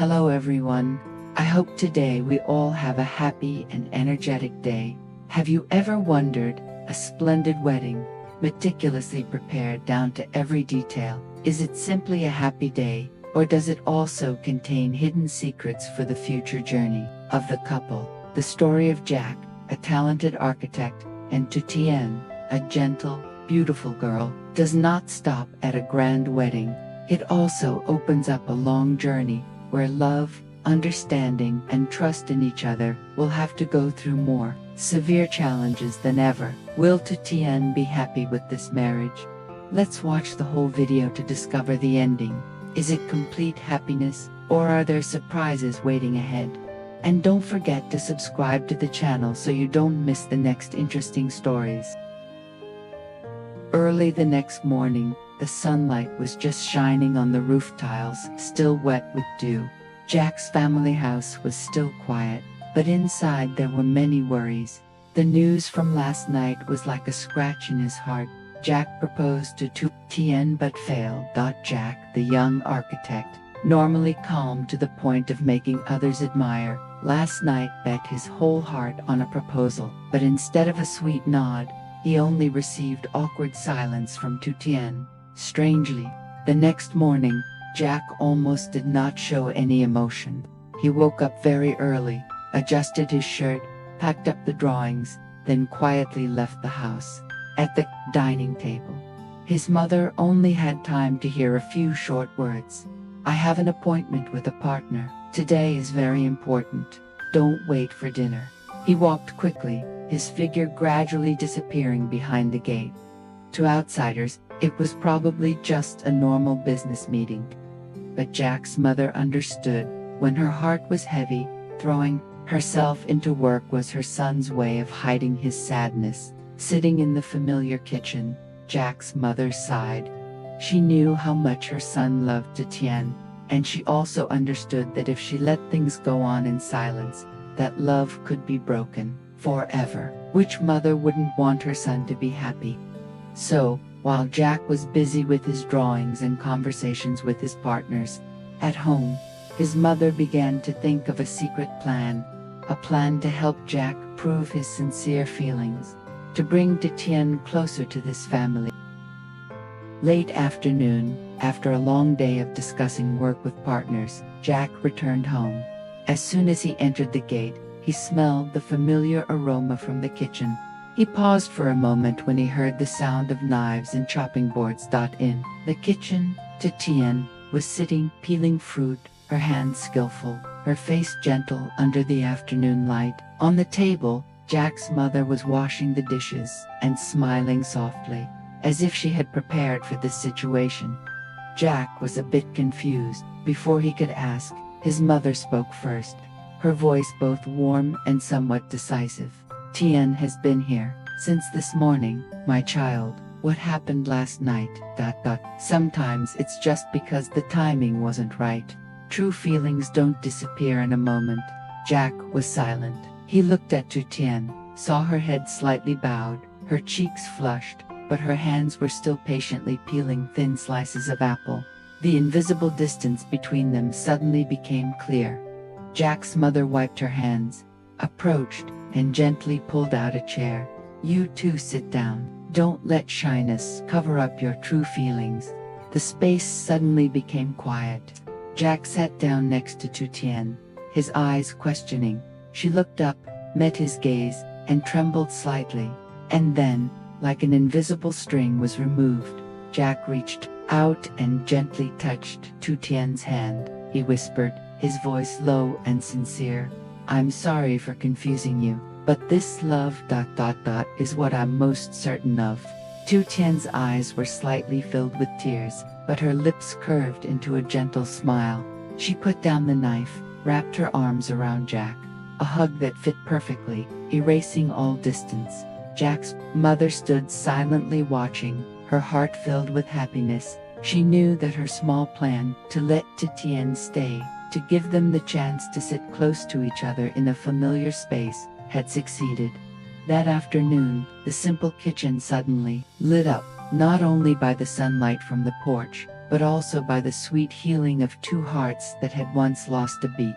Hello everyone. I hope today we all have a happy and energetic day. Have you ever wondered, a splendid wedding, meticulously prepared down to every detail, is it simply a happy day, or does it also contain hidden secrets for the future journey of the couple? The story of Jack, a talented architect, and Tien, a gentle, beautiful girl, does not stop at a grand wedding. It also opens up a long journey, where love, understanding, and trust in each other will have to go through more severe challenges than ever. Will Tien be happy with this marriage? Let's watch the whole video to discover the ending. Is it complete happiness, or are there surprises waiting ahead? And don't forget to subscribe to the channel so you don't miss the next interesting stories. Early the next morning, the sunlight was just shining on the roof tiles, still wet with dew. Jack's family house was still quiet, but inside there were many worries. The news from last night was like a scratch in his heart. Jack proposed to Tien but failed. Jack, the young architect, normally calm to the point of making others admire, last night bet his whole heart on a proposal, but instead of a sweet nod, he only received awkward silence from Tien. Strangely, the next morning, Jack almost did not show any emotion. He woke up very early, adjusted his shirt, packed up the drawings, then quietly left the house. At the dining table, his mother only had time to hear a few short words. "I have an appointment with a partner. Today is very important. Don't wait for dinner." He walked quickly, his figure gradually disappearing behind the gate. To outsiders, it was probably just a normal business meeting. But Jack's mother understood. When her heart was heavy, throwing herself into work was her son's way of hiding his sadness. Sitting in the familiar kitchen, Jack's mother sighed. She knew how much her son loved Tien, and she also understood that if she let things go on in silence, that love could be broken forever. Which mother wouldn't want her son to be happy? So, while Jack was busy with his drawings and conversations with his partners, at home, his mother began to think of a secret plan, a plan to help Jack prove his sincere feelings, to bring Tien closer to this family. Late afternoon, after a long day of discussing work with partners, Jack returned home. As soon as he entered the gate, he smelled the familiar aroma from the kitchen. He paused for a moment when he heard the sound of knives and chopping boards. In the kitchen, Tien was sitting peeling fruit, her hands skillful, her face gentle under the afternoon light. On the table, Jack's mother was washing the dishes and smiling softly, as if she had prepared for this situation. Jack was a bit confused. Before he could ask, his mother spoke first, her voice both warm and somewhat decisive. "Tien has been here since this morning, my child. What happened last night? Sometimes it's just because the timing wasn't right. True feelings don't disappear in a moment." Jack was silent. He looked at Tien, saw her head slightly bowed, her cheeks flushed, but her hands were still patiently peeling thin slices of apple. The invisible distance between them suddenly became clear. Jack's mother wiped her hands, approached, and gently pulled out a chair. "You two sit down. Don't let shyness cover up your true feelings." The space suddenly became quiet. Jack sat down next to Tien, his eyes questioning. She looked up, met his gaze, and trembled slightly. And then, like an invisible string was removed, Jack reached out and gently touched Tien's hand. He whispered, his voice low and sincere, "I'm sorry for confusing you, but this love is what I'm most certain of." Tien's eyes were slightly filled with tears, but her lips curved into a gentle smile. She put down the knife, wrapped her arms around Jack, a hug that fit perfectly, erasing all distance. Jack's mother stood silently watching, her heart filled with happiness. She knew that her small plan to let Tien stay, to give them the chance to sit close to each other in a familiar space, had succeeded. That afternoon, the simple kitchen suddenly lit up, not only by the sunlight from the porch, but also by the sweet healing of two hearts that had once lost a beat.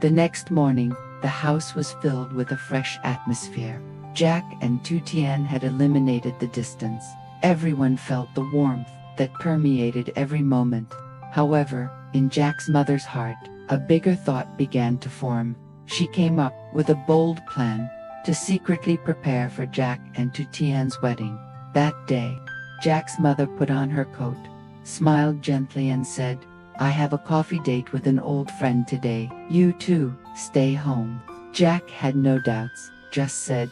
The next morning, the house was filled with a fresh atmosphere. Jack and Tien had eliminated the distance. Everyone felt the warmth that permeated every moment. However, in Jack's mother's heart, a bigger thought began to form. She came up with a bold plan to secretly prepare for Jack and Tien's wedding. That day, Jack's mother put on her coat, smiled gently and said, "I have a coffee date with an old friend today. You too, stay home." Jack had no doubts, just said,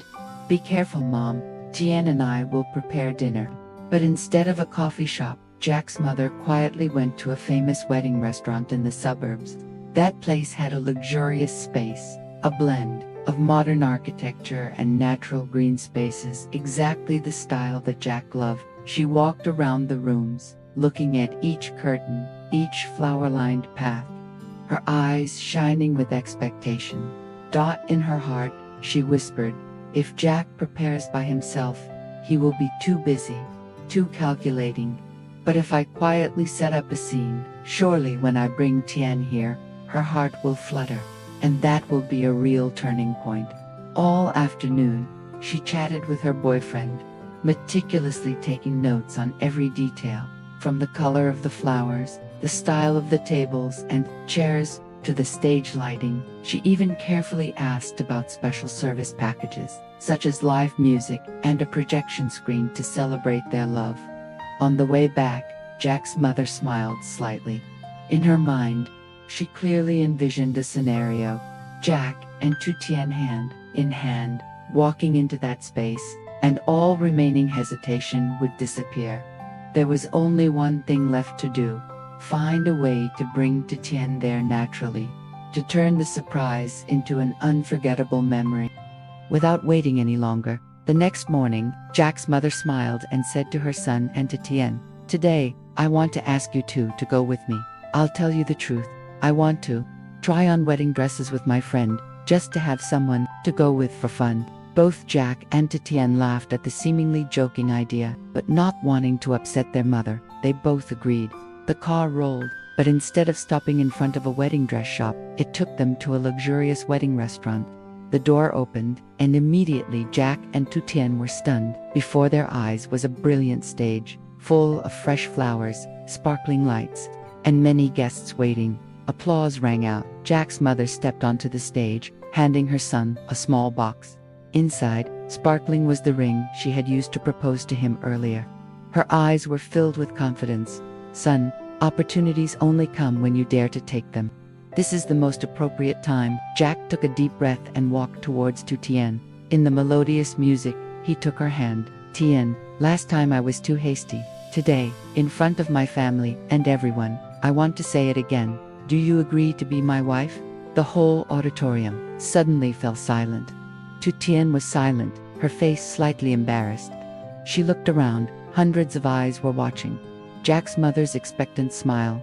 "Be careful, Mom. Tien and I will prepare dinner." But instead of a coffee shop, Jack's mother quietly went to a famous wedding restaurant in the suburbs. That place had a luxurious space, a blend of modern architecture and natural green spaces, exactly the style that Jack loved. She walked around the rooms, looking at each curtain, each flower-lined path, her eyes shining with expectation. In her heart, she whispered, "If Jack prepares by himself, he will be too busy, too calculating. But if I quietly set up a scene, surely when I bring Tien here, her heart will flutter, and that will be a real turning point." All afternoon, she chatted with her boyfriend, meticulously taking notes on every detail, from the color of the flowers, the style of the tables and chairs, to the stage lighting. She even carefully asked about special service packages, such as live music and a projection screen to celebrate their love. On the way back, Jack's mother smiled slightly. In her mind, she clearly envisioned a scenario: Jack and Tien hand in hand, walking into that space, and all remaining hesitation would disappear. There was only one thing left to do: find a way to bring Tien there naturally, to turn the surprise into an unforgettable memory. Without waiting any longer, the next morning, Jack's mother smiled and said to her son and to Tien, "Today, I want to ask you two to go with me. I'll tell you the truth. I want to try on wedding dresses with my friend, just to have someone to go with for fun." Both Jack and Tien laughed at the seemingly joking idea, but not wanting to upset their mother, they both agreed. The car rolled, but instead of stopping in front of a wedding dress shop, it took them to a luxurious wedding restaurant. The door opened, and immediately Jack and Tien were stunned. Before their eyes was a brilliant stage, full of fresh flowers, sparkling lights, and many guests waiting. Applause rang out. Jack's mother stepped onto the stage, handing her son a small box. Inside, sparkling, was the ring she had used to propose to him earlier. Her eyes were filled with confidence. "Son, opportunities only come when you dare to take them. This is the most appropriate time." Jack took a deep breath and walked towards Tien. In the melodious music, he took her hand. "Tien, last time I was too hasty. Today, in front of my family and everyone, I want to say it again. Do you agree to be my wife?" The whole auditorium suddenly fell silent. Tien was silent, her face slightly embarrassed. She looked around. Hundreds of eyes were watching. Jack's mother's expectant smile,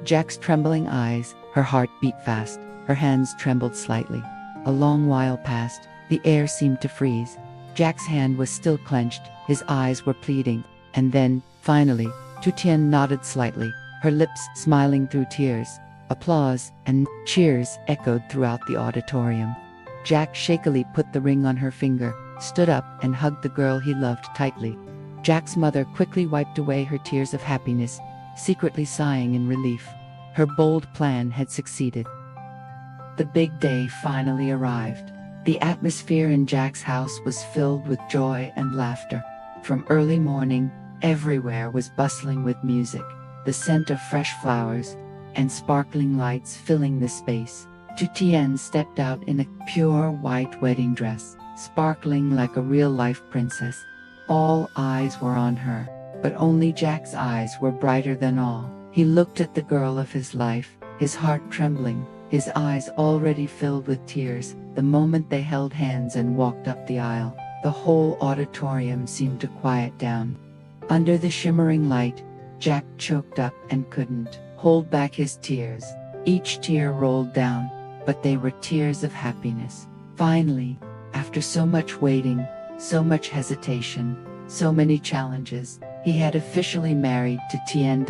Jack's trembling eyes. Her heart beat fast, her hands trembled slightly. A long while passed. The air seemed to freeze. Jack's hand was still clenched, his eyes were pleading. And then, finally, Tien nodded slightly, her lips smiling through tears. Applause and cheers echoed throughout the auditorium. Jack shakily put the ring on her finger, stood up and hugged the girl he loved tightly. Jack's mother quickly wiped away her tears of happiness, secretly sighing in relief. Her bold plan had succeeded. The big day finally arrived. The atmosphere in Jack's house was filled with joy and laughter. From early morning, everywhere was bustling with music, the scent of fresh flowers, and sparkling lights filling the space. Tien stepped out in a pure white wedding dress, sparkling like a real-life princess. All eyes were on her, but only Jack's eyes were brighter than all. He looked at the girl of his life, his heart trembling, his eyes already filled with tears. The moment they held hands and walked up the aisle, the whole auditorium seemed to quiet down. Under the shimmering light, Jack choked up and couldn't hold back his tears. Each tear rolled down, but they were tears of happiness. Finally, after so much waiting, so much hesitation, so many challenges, He had officially married to Tien.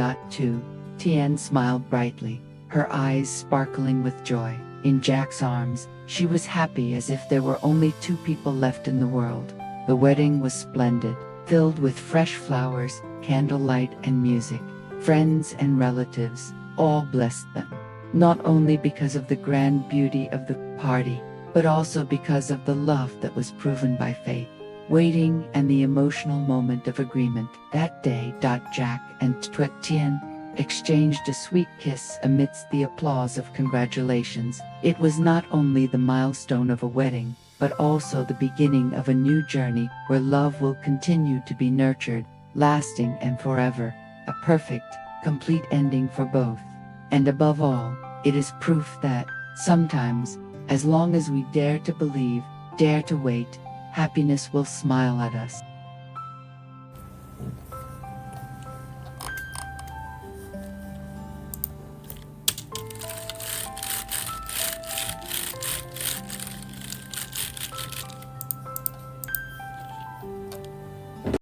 Tien smiled brightly, her eyes sparkling with joy. In Jack's arms, she was happy as if there were only two people left in the world. The wedding was splendid, filled with fresh flowers, candlelight and music. Friends and relatives all blessed them, not only because of the grand beauty of the party, but also because of the love that was proven by faith, waiting, and the emotional moment of agreement. That day, Jack and Tien exchanged a sweet kiss amidst the applause of congratulations. It was not only the milestone of a wedding, but also the beginning of a new journey where love will continue to be nurtured, lasting and forever. A perfect, complete ending for both. And above all, it is proof that, sometimes, as long as we dare to believe, dare to wait, happiness will smile at us.